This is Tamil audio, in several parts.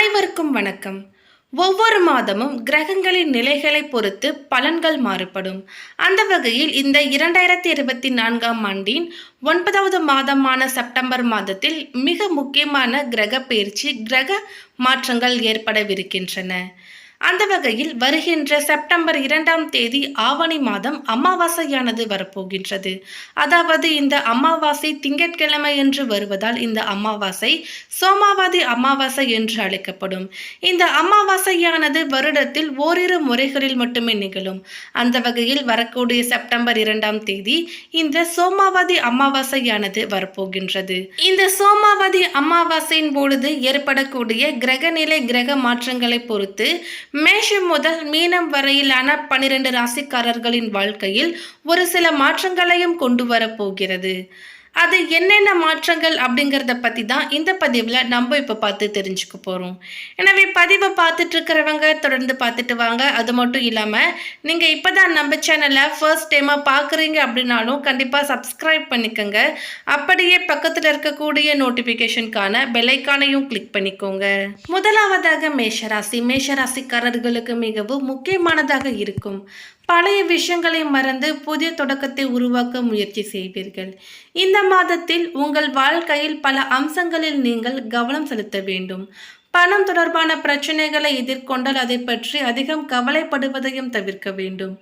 அனைவருக்கும் வணக்கம். ஒவ்வொரு மாதமும் கிரகங்களின் நிலைகளை பொறுத்து பலன்கள் மாறுபடும். அந்த வகையில் இந்த 2024ஆம் ஆண்டின் 9வது மாதமான செப்டம்பர் மாதத்தில் மிக முக்கியமான கிரக பெயர்ச்சி, கிரக மாற்றங்கள் ஏற்படவிருக்கின்றன. அந்த வகையில் வருகின்ற செப்டம்பர் 2ஆம் தேதி ஆவணி மாதம் அமாவாசையானது வரப்போகின்றது. அதாவது இந்த அமாவாசை திங்கட்கிழமை என்று வருவதால் இந்த அமாவாசை சோமாவதி அமாவாசை என்று அழைக்கப்படும். இந்த அமாவாசையானது வருடத்தில் ஓரிரு முறைகளில் மட்டுமே நிகழும். அந்த வகையில் வரக்கூடிய செப்டம்பர் 2ஆம் தேதி இந்த சோமாவதி அமாவாசையானது வரப்போகின்றது. இந்த சோமாவதி அமாவாசையின் பொழுது ஏற்படக்கூடிய கிரகநிலை, கிரக மாற்றங்களை பொறுத்து மேஷம் முதல் மீனம் வரையிலான 12 ராசிக்காரர்களின் வாழ்க்கையில் ஒரு சில மாற்றங்களையும் கொண்டு வரப்போகிறது. அது என்னென்ன மாற்றங்கள் அப்படிங்கிறத பற்றி தான் இந்த பதிவில் நம்ம இப்போ பார்த்து தெரிஞ்சுக்க போகிறோம். எனவே பதிவை பார்த்துட்டு இருக்கிறவங்க தொடர்ந்து பார்த்துட்டு வாங்க. அது மட்டும் இல்லாமல் நீங்கள் இப்போ தான் நம்ம சேனலை ஃபர்ஸ்ட் டைமாக பார்க்குறீங்க அப்படின்னாலும் கண்டிப்பாக சப்ஸ்கிரைப் பண்ணிக்கோங்க. அப்படியே பக்கத்தில் இருக்கக்கூடிய நோட்டிஃபிகேஷனுக்கான பெல்லைக்கானையும் கிளிக் பண்ணிக்கோங்க. முதலாவதாக மேஷராசி. மேஷராசிக்காரர்களுக்கு மிகவும் முக்கியமானதாக இருக்கும். பழைய விஷயங்களை மறந்து புதிய தொடக்கத்தை உருவாக்க முயற்சி செய்வீர்கள். இந்த மாதத்தில் உங்கள் வாழ்க்கையில் பல அம்சங்களில் நீங்கள் கவனம் செலுத்த வேண்டும். பணம் தொடர்பான பிரச்சனைகளை எதிர்கொண்டால் அதை பற்றி அதிகம் கவலைப்படுவதையும் தவிர்க்க வேண்டும்.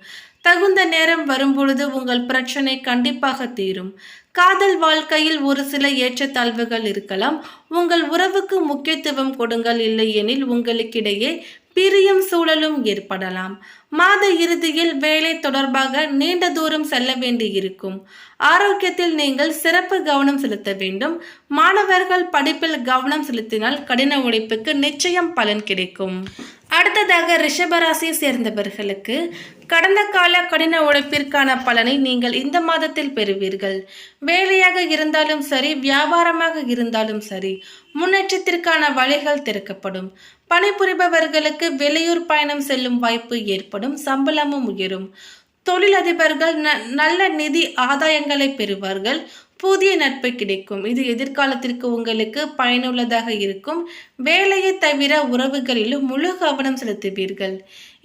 தகுந்த நேரம் வரும்பொழுது உங்கள் பிரச்சனை கண்டிப்பாக தீரும். காதல் வாழ்க்கையில் ஒரு சில ஏற்றத்தாழ்வுகள் இருக்கலாம். உங்கள் உறவுக்கு முக்கியத்துவம் கொடுங்கள், இல்லையெனில் உங்களுக்கிடையே பிரியும் சூழலும் ஏற்படலாம். மாத இறுதியில் வேலை தொடர்பாக நீண்ட தூரம் செல்ல வேண்டியிருக்கும். ஆரோக்கியத்தில் நீங்கள் சிறப்பு கவனம் செலுத்த வேண்டும். மாணவர்கள் படிப்பில் கவனம் செலுத்தினால் கடின உழைப்புக்கு நிச்சயம் பலன் கிடைக்கும். அடுத்ததாக ரிஷபராசியை சேர்ந்தவர்களுக்கு கடந்த கால கடின உழைப்பிற்கான பலனை நீங்கள் இந்த மாதத்தில் பெறுவீர்கள். வேலையாக இருந்தாலும் சரி, வியாபாரமாக இருந்தாலும் சரி, முன்னேற்றத்திற்கான வழிகள் திறக்கப்படும். பணிபுரிபவர்களுக்கு வெளியூர் பயணம் செல்லும் வாய்ப்பு ஏற்படும். சம்பளமும் உயரும். தொழிலதிபர்கள் நல்ல நிதி ஆதாயங்களை பெறுவார்கள். புதிய நட்பு கிடைக்கும். இது எதிர்காலத்திற்கு உங்களுக்கு பயனுள்ளதாக இருக்கும். வேலையை தவிர உறவுகளிலும் முழு கவனம் செலுத்துவீர்கள்.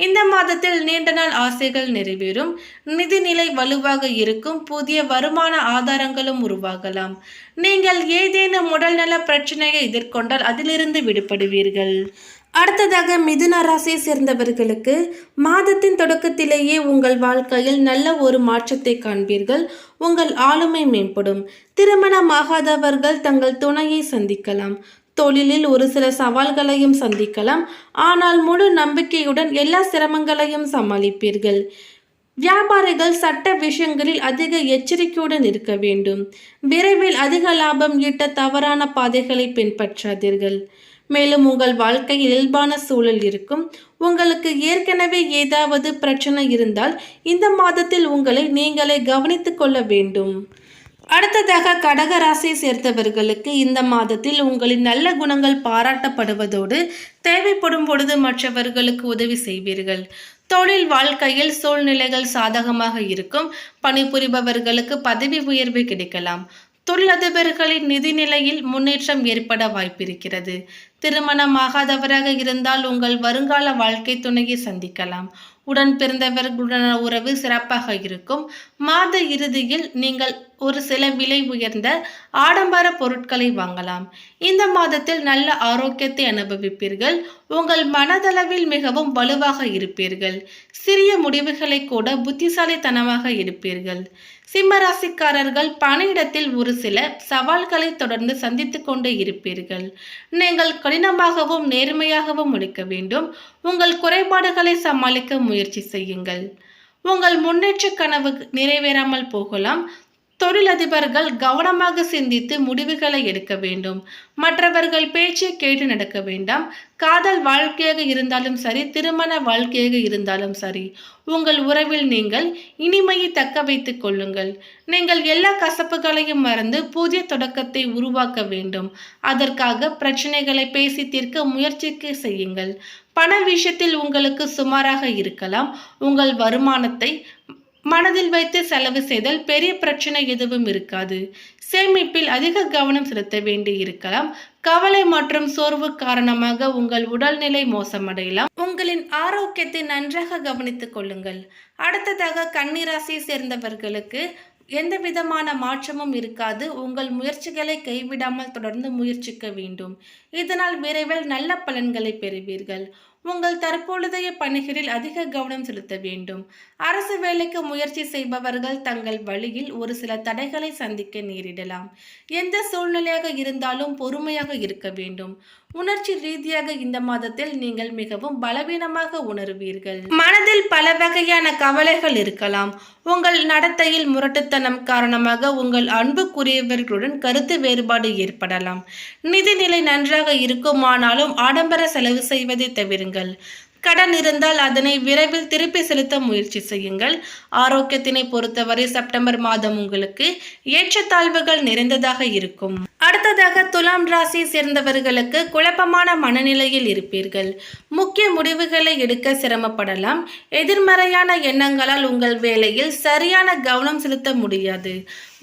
இந்த மாதத்தில் நீண்ட நாள் ஆசைகள் நிறைவேறும். நிதிநிலை வலுவாக இருக்கும். புதிய வருமான ஆதாரங்களும் உருவாகலாம். நீங்கள் ஏதேனும் உடல்நல பிரச்சனையை எதிர்கொண்டால் அதிலிருந்து விடுபடுவீர்கள். அடுத்ததாக மிதுன ராசியை சேர்ந்தவர்களுக்கு மாதத்தின் தொடக்கத்திலேயே உங்கள் வாழ்க்கையில் நல்ல ஒரு மாற்றத்தை காண்பீர்கள். உங்கள் ஆளுமை மேம்படும். திருமணமாகாதவர்கள் தங்கள் துணையை சந்திக்கலாம். தொழிலில் ஒரு சில சவால்களையும் சந்திக்கலாம். ஆனால் முழு நம்பிக்கையுடன் எல்லா சிரமங்களையும் சமாளிப்பீர்கள். வியாபாரிகள் சட்ட விஷயங்களில் அதிக எச்சரிக்கையுடன் இருக்க வேண்டும். விரைவில் அதிக லாபம் ஈட்ட தவறான பாதைகளை பின்பற்றாதீர்கள். மேலும் உங்கள் வாழ்க்கையில் இயல்பான சூழல் இருக்கும். உங்களுக்கு ஏற்கனவே ஏதாவது பிரச்சனை இருந்தால் இந்த மாதத்தில் உங்களை நீங்களே கவனித்துக் கொள்ள வேண்டும். அடுத்ததாக கடக ராசியை சேர்ந்தவர்களுக்கு இந்த மாதத்தில் உங்களின் நல்ல குணங்கள் பாராட்டப்படுவதோடு தேவைப்படும் பொழுது மற்றவர்களுக்கு உதவி செய்வீர்கள். தொழில் வாழ்க்கையில் சூழ்நிலைகள் சாதகமாக இருக்கும். பணிபுரிபவர்களுக்கு பதவி உயர்வு கிடைக்கலாம். தொழிலதிபர்களின் நிதிநிலையில் முன்னேற்றம் ஏற்பட வாய்ப்பிருக்கிறது. திருமணமாகாதவராக இருந்தால் உங்கள் வருங்கால வாழ்க்கை துணையை சந்திக்கலாம். உடன் பிறந்தவர்களுடனான உறவு சிறப்பாக இருக்கும். மாத இறுதியில் நீங்கள் ஒரு சில விலை உயர்ந்த ஆடம்பர பொருட்களை வாங்கலாம். இந்த மாதத்தில் நல்ல ஆரோக்கியத்தை அனுபவிப்பீர்கள். உங்கள் மனதளவில் மிகவும் வலுவாக இருப்பீர்கள். சிறிய முடிவுகளை கூட புத்திசாலித்தனமாக எடுப்பீர்கள். சிம்மராசிக்காரர்கள் பணியிடத்தில் ஒரு சில சவால்களை தொடர்ந்து சந்தித்து கொண்டே இருப்பீர்கள். நீங்கள் கடினமாகவும் நேர்மையாகவும் உழைக்க வேண்டும். உங்கள் குறைபாடுகளை சமாளிக்க முயற்சி செய்யுங்கள். உங்கள் முன்னேற்ற கனவு நிறைவேறாமல் போகலாம். தொழிலதிபர்கள் கவனமாக சிந்தித்து முடிவுகளை எடுக்க வேண்டும். மற்றவர்கள் பேச்சை கேட்டு நடக்க வேண்டாம். காதல் வாழ்க்கையாக இருந்தாலும் சரி, திருமண வாழ்க்கையாக இருந்தாலும் சரி, உங்கள் உறவில் நீங்கள் இனிமையை தக்க வைத்துக் கொள்ளுங்கள். நீங்கள் எல்லா கசப்புகளையும் மறந்து புதிய தொடக்கத்தை உருவாக்க வேண்டும். அதற்காக பிரச்சனைகளை பேசி தீர்க்க முயற்சிக்க செய்யுங்கள். பண விஷயத்தில் உங்களுக்கு சுமாராக இருக்கலாம். உங்கள் வருமானத்தை மனதில் வைத்து செலவு செய்தால் பெரிய பிரச்சனை எதுவும் இருக்காது. சேமிப்பில் அதிக கவனம் செலுத்த வேண்டி இருக்கலாம். கவலை மற்றும் சோர்வு காரணமாக உங்கள் உடல்நிலை மோசமடையலாம். உங்களின் ஆரோக்கியத்தை நன்றாக கவனித்துக் கொள்ளுங்கள். அடுத்ததாக கன்னிராசியை சேர்ந்தவர்களுக்கு எந்த விதமான மாற்றமும் இருக்காது. உங்கள் முயற்சிகளை கைவிடாமல் தொடர்ந்து முயற்சிக்க வேண்டும். இதனால் விரைவில் நல்ல பலன்களை பெறுவீர்கள். உங்கள் தற்பொழுதைய பணிகளில் அதிக கவனம் செலுத்த வேண்டும். அரசு வேலைக்கு முயற்சி செய்பவர்கள் தங்கள் வழியில் ஒரு சில தடைகளை சந்திக்க நேரிடலாம். எந்த சூழ்நிலையாக இருந்தாலும் பொறுமையாக இருக்க வேண்டும். உணர்ச்சி ரீதியாக இந்த மாதத்தில் நீங்கள் மிகவும் பலவீனமாக உணர்வீர்கள். மனதில் பல வகையான கவலைகள் இருக்கலாம். உங்கள் நடத்தையில் முரட்டுத்தனம் காரணமாக உங்கள் அன்புக்குரியவர்களுடன் கருத்து வேறுபாடு ஏற்படலாம். நிதிநிலை நன்றாக இருக்குமானாலும் ஆடம்பர செலவு செய்வதை தவிருங்கள். கடன் இருந்தால் அதனை விரைவில் திருப்பி செலுத்த முயற்சி செய்யுங்கள். ஆரோக்கியத்தினை பொறுத்தவரை செப்டம்பர் மாதம் உங்களுக்கு ஏற்றத்தாழ்வுகள் நிறைந்ததாக இருக்கும். அடுத்ததாக துலாம் ராசி சேர்ந்தவர்களுக்கு குழப்பமான மனநிலையில் இருப்பீர்கள். முக்கிய முடிவுகளை எடுக்க சிரமப்படலாம். எதிர்மறையான எண்ணங்களால் உங்கள் வேலையில் சரியான கவனம் செலுத்த முடியாது.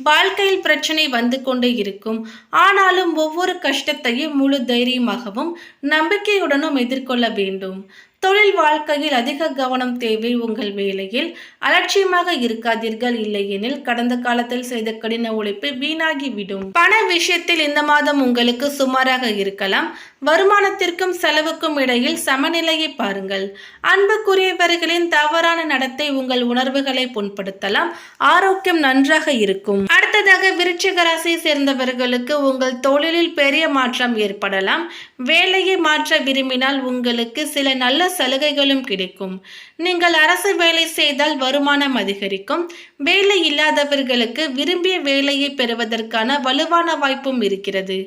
வாழ்க்கையில் பிரச்சனை வந்து கொண்டே இருக்கும். ஆனாலும் ஒவ்வொரு கஷ்டத்தையும் முழு தைரியமாகவும் நம்பிக்கையுடனும் எதிர்கொள்ள வேண்டும். தொழில் வாழ்க்கையில் அதிக கவனம் தேவை. உங்கள் வேலையில் அலட்சியமாக இருக்காதீர்கள். இல்லையெனில் கடந்த காலத்தில் செய்த கடின உழைப்பு வீணாகிவிடும். பண விஷயத்தில் இந்த மாதம் உங்களுக்கு சுமாராக இருக்கலாம். வருமானத்திற்கும் செலவுக்கும் இடையில் சமநிலையை பாருங்கள். அன்புக்குரியவர்களின் தவறான நடத்தை உங்கள் உணர்வுகளை புண்படுத்தலாம். ஆரோக்கியம் நன்றாக இருக்கும். அடுத்ததாக விருச்சிக ராசியை சேர்ந்தவர்களுக்கு உங்கள் தொழிலில் பெரிய மாற்றம் ஏற்படலாம். வேலையை மாற்ற விரும்பினால் உங்களுக்கு சில நல்ல சலுகைகளும் கிடைக்கும். நீங்கள் அரசு வேலை செய்தால் வருமானம் அதிகரிக்கும். வேலை இல்லாதவர்களுக்கு விரும்பிய வேலையை பெறுவதற்கான வலுவான வாய்ப்பும் இருக்கிறது.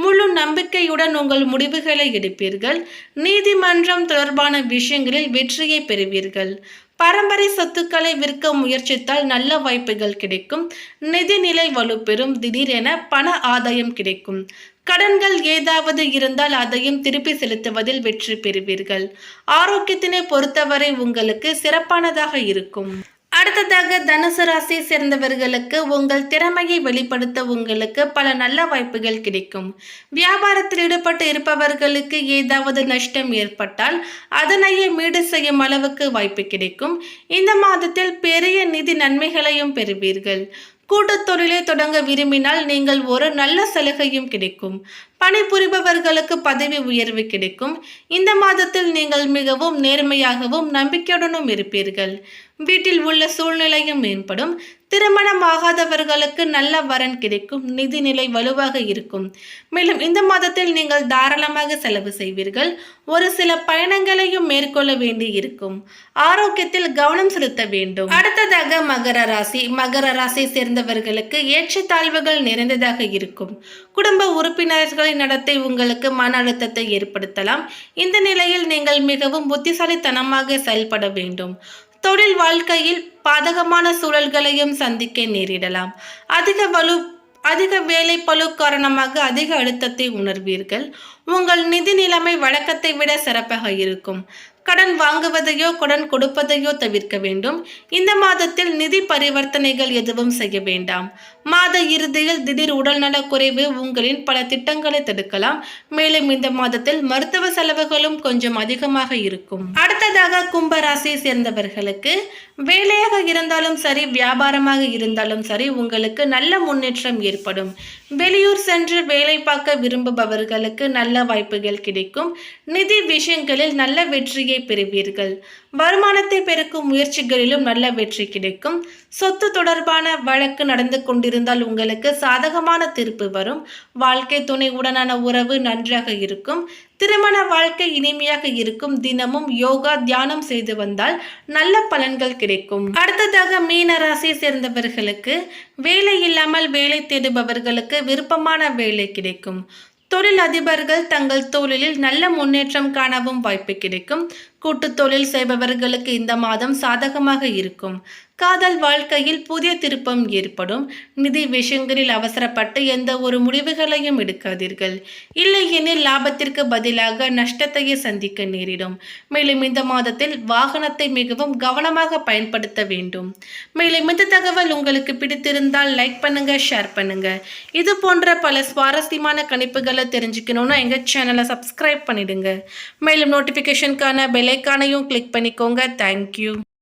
முழு நம்பிக்கையுடன் உங்கள் முடிவுகளை எடுப்பீர்கள். நீதிமன்றம் தொடர்பான விஷயங்களில் வெற்றியை பெறுவீர்கள். பரம்பரை சொத்துக்களை விற்க முயற்சித்தால் நல்ல வாய்ப்புகள் கிடைக்கும். நிதிநிலை வலுப்பெறும். திடீரென பண ஆதாயம் கிடைக்கும். கடன்கள் ஏதாவது இருந்தால் அதையும் திருப்பி செலுத்துவதில் வெற்றி பெறுவீர்கள். ஆரோக்கியத்தினை பொறுத்தவரை உங்களுக்கு சிறப்பானதாக இருக்கும். அடுத்ததாக தனுசு ராசியை சேர்ந்தவர்களுக்கு உங்கள் திறமையை வெளிப்படுத்த உங்களுக்கு பல நல்ல வாய்ப்புகள் கிடைக்கும். வியாபாரத்தில் ஈடுபட்டு இருப்பவர்களுக்கு ஏதாவது நஷ்டம் ஏற்பட்டால் அதனையே மீடு செய்யும் அளவுக்கு வாய்ப்பு கிடைக்கும். இந்த மாதத்தில் பெரிய நிதி நன்மைகளையும் பெறுவீர்கள். கூட்டுத் தொழிலை தொடங்க விரும்பினால் நீங்கள் ஒரு நல்ல சலுகையும் கிடைக்கும். பணிபுரிபவர்களுக்கு பதவி உயர்வு கிடைக்கும். இந்த மாதத்தில் நீங்கள் மிகவும் நேர்மையாகவும் நம்பிக்கையுடனும் இருப்பீர்கள். வீட்டில் உள்ள சூழ்நிலையும் மேம்படும். திருமணம் ஆகாதவர்களுக்கு நல்ல வரன் கிடைக்கும். நிதிநிலை வலுவாக இருக்கும். மேலும் இந்த மாதத்தில் நீங்கள் தாராளமாக செலவு செய்வீர்கள். ஒரு சில பயணங்களையும் மேற்கொள்ள வேண்டி இருக்கும். ஆரோக்கியத்தில் கவனம் செலுத்த வேண்டும். அடுத்ததாக மகர ராசி. மகர ராசியை சேர்ந்தவர்களுக்கு ஏற்றத்தாழ்வுகள் நிறைந்ததாக இருக்கும். குடும்ப உறுப்பினர்களின் நடத்தை உங்களுக்கு மன அழுத்தத்தை ஏற்படுத்தலாம். இந்த நிலையில் நீங்கள் மிகவும் புத்திசாலித்தனமாக செயல்பட வேண்டும். தொழில் வாழ்க்கையில் பாதகமான சூழல்களையும் சந்திக்க நேரிடலாம். அதிக வேலை பளு காரணமாக அதிக அழுத்தத்தை உணர்வீர்கள். உங்கள் நிதி நிலைமை வழக்கத்தை விட சிறப்பாக இருக்கும். கடன் வாங்குவதையோ கடன் கொடுப்பதையோ தவிர்க்க வேண்டும். இந்த மாதத்தில் நிதி பரிவர்த்தனைகள் எதுவும் செய்ய வேண்டாம். மாத இறுதியில் திடீர் உடல்நலக் குறைவு உங்களின் பல திட்டங்களை தடுக்கலாம். மேலும் இந்த மாதத்தில் மருத்துவ செலவுகளும் கொஞ்சம் அதிகமாக இருக்கும். அடுத்ததாக கும்பராசியை சேர்ந்தவர்களுக்கு வேலையாக இருந்தாலும் சரி, வியாபாரமாக இருந்தாலும் சரி, உங்களுக்கு நல்ல முன்னேற்றம் ஏற்படும். வெளியூர் சென்று வேலை பார்க்க விரும்புபவர்களுக்கு நல்ல வாய்ப்புகள் கிடைக்கும். நிதி விஷயங்களில் நல்ல வெற்றியை பெறுவீர்கள். வருமானத்தை பெருக்கும் முயற்சிகளிலும் நல்ல வெற்றி கிடைக்கும். சொத்து தொடர்பான வழக்கு நடந்து கொண்டிருந்தால் உங்களுக்கு சாதகமான தீர்ப்பு வரும். வாழ்க்கை துணை உடனான உறவு நன்றாக இருக்கும். திருமண வாழ்க்கை இனிமையாக இருக்கும். தினமும் யோகா தியானம் செய்து வந்தால் நல்ல பலன்கள் கிடைக்கும். அடுத்ததாக மீன ராசியை சேர்ந்தவர்களுக்கு வேலை இல்லாமல் வேலை தேடுபவர்களுக்கு விருப்பமான வேலை கிடைக்கும். தொழில் அதிபர்கள் தங்கள் தொழிலில் நல்ல முன்னேற்றம் காணவும் வாய்ப்பு கிடைக்கும். கூட்டுத் தொழில் செய்பவர்களுக்கு இந்த மாதம் சாதகமாக இருக்கும். காதல் வாழ்க்கையில் புதிய திருப்பம் ஏற்படும். நிதி விஷயங்களில் அவசரப்பட்டு எந்த ஒரு முடிவுகளையும் எடுக்காதீர்கள். இல்லையெனில் லாபத்திற்கு பதிலாக நஷ்டத்தையே சந்திக்க நேரிடும். மேலும் இந்த மாதத்தில் வாகனத்தை மிகவும் கவனமாக பயன்படுத்த வேண்டும். மேலும் இந்த தகவல் உங்களுக்கு பிடித்திருந்தால் லைக் பண்ணுங்க, ஷேர் பண்ணுங்க. இது போன்ற பல சுவாரஸ்யமான கணிப்புகளை தெரிஞ்சுக்கணும்னா எங்க சேனலை சப்ஸ்கிரைப் பண்ணிடுங்க. மேலும் நோட்டிஃபிகேஷனுக்கான பெல் ஐகானையும் கிளிக் பண்ணிக்கோங்க. தேங்க்யூ.